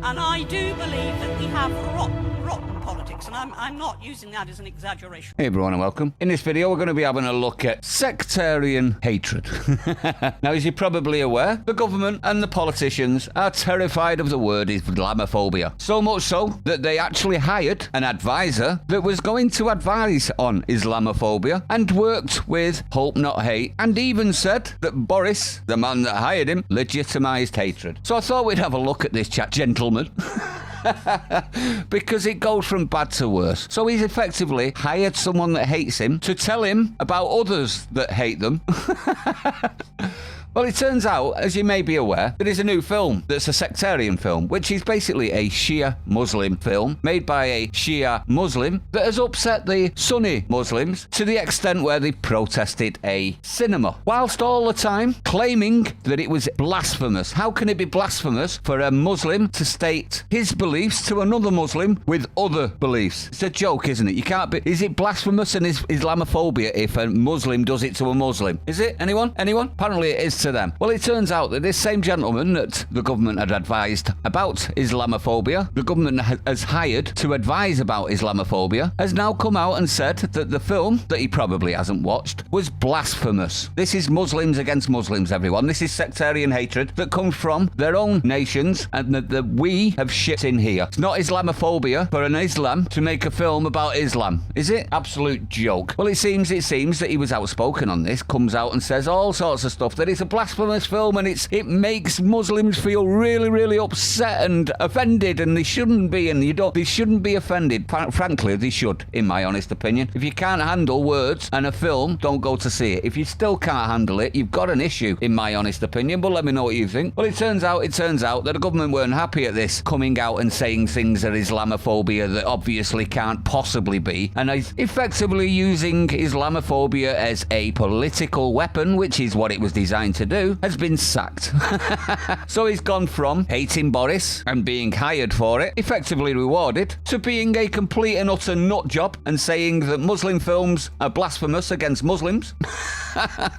And I do believe that we have rotten politics, and I'm not using that as an exaggeration. Hey everyone and welcome. In this video we're going to be having a look at sectarian hatred. Now, as you're probably aware, the government and the politicians are terrified of the word Islamophobia. So much so that they actually hired an advisor that was going to advise on Islamophobia and worked with Hope Not Hate, and even said that Boris, the man that hired him, legitimised hatred. So I thought we'd have a look at this chat, gentlemen. Because it goes from bad to worse. So he's effectively hired someone that hates him to tell him about others that hate them. Well, it turns out, as you may be aware, there is a new film that's a sectarian film, which is basically a Shia Muslim film made by a Shia Muslim that has upset the Sunni Muslims to the extent where they protested a cinema, whilst all the time claiming that it was blasphemous. How can it be blasphemous for a Muslim to state his beliefs to another Muslim with other beliefs? It's a joke, isn't it? You can't be... Is it blasphemous and Islamophobia if a Muslim does it to a Muslim? Is it? Anyone? Apparently it is to them. Well, it turns out that this same gentleman that the government had advised about Islamophobia, the government has hired to advise about Islamophobia, has now come out and said that the film, that he probably hasn't watched, was blasphemous. This is Muslims against Muslims, everyone. This is sectarian hatred that comes from their own nations and that we have shipped in here. It's not Islamophobia for an Islam to make a film about Islam, is it? Absolute joke. Well, it seems that he was outspoken on this, comes out and says all sorts of stuff, that it's a blasphemous film and it makes Muslims feel really, really upset and offended, and they shouldn't be, and they shouldn't be offended. Frankly, they should, in my honest opinion. If you can't handle words and a film, don't go to see it. If you still can't handle it, you've got an issue, in my honest opinion. But let me know what you think. Well, it turns out that the government weren't happy at this, coming out and saying things are Islamophobia that obviously can't possibly be, and is effectively using Islamophobia as a political weapon, which is what it was designed to do, has been sacked. So he's gone from hating Boris and being hired for it, effectively rewarded, to being a complete and utter nut job and saying that Muslim films are blasphemous against Muslims,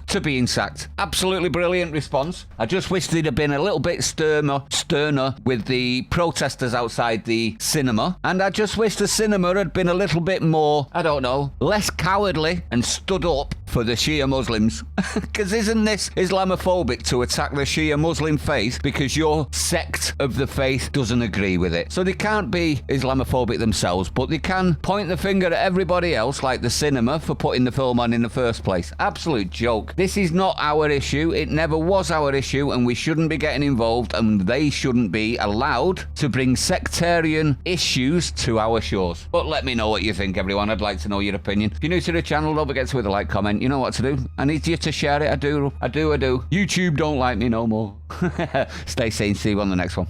to being sacked. Absolutely brilliant response. I just wish they'd have been a little bit sterner with the protesters outside the cinema, and I just wish the cinema had been a little bit more, I don't know, less cowardly and stood up for the Shia Muslims. Because isn't this Islamophobic to attack the Shia Muslim faith because your sect of the faith doesn't agree with it? So they can't be Islamophobic themselves, but they can point the finger at everybody else, like the cinema, for putting the film on in the first place. Absolute joke. This is not our issue. It never was our issue, and we shouldn't be getting involved, and they shouldn't be allowed to bring sectarian issues to our shores. But let me know what you think, everyone. I'd like to know your opinion. If you're new to the channel, don't forget to hit the like, comment. You know what to do. I need you to share it. I do. YouTube don't like me no more. Stay sane. See you on the next one.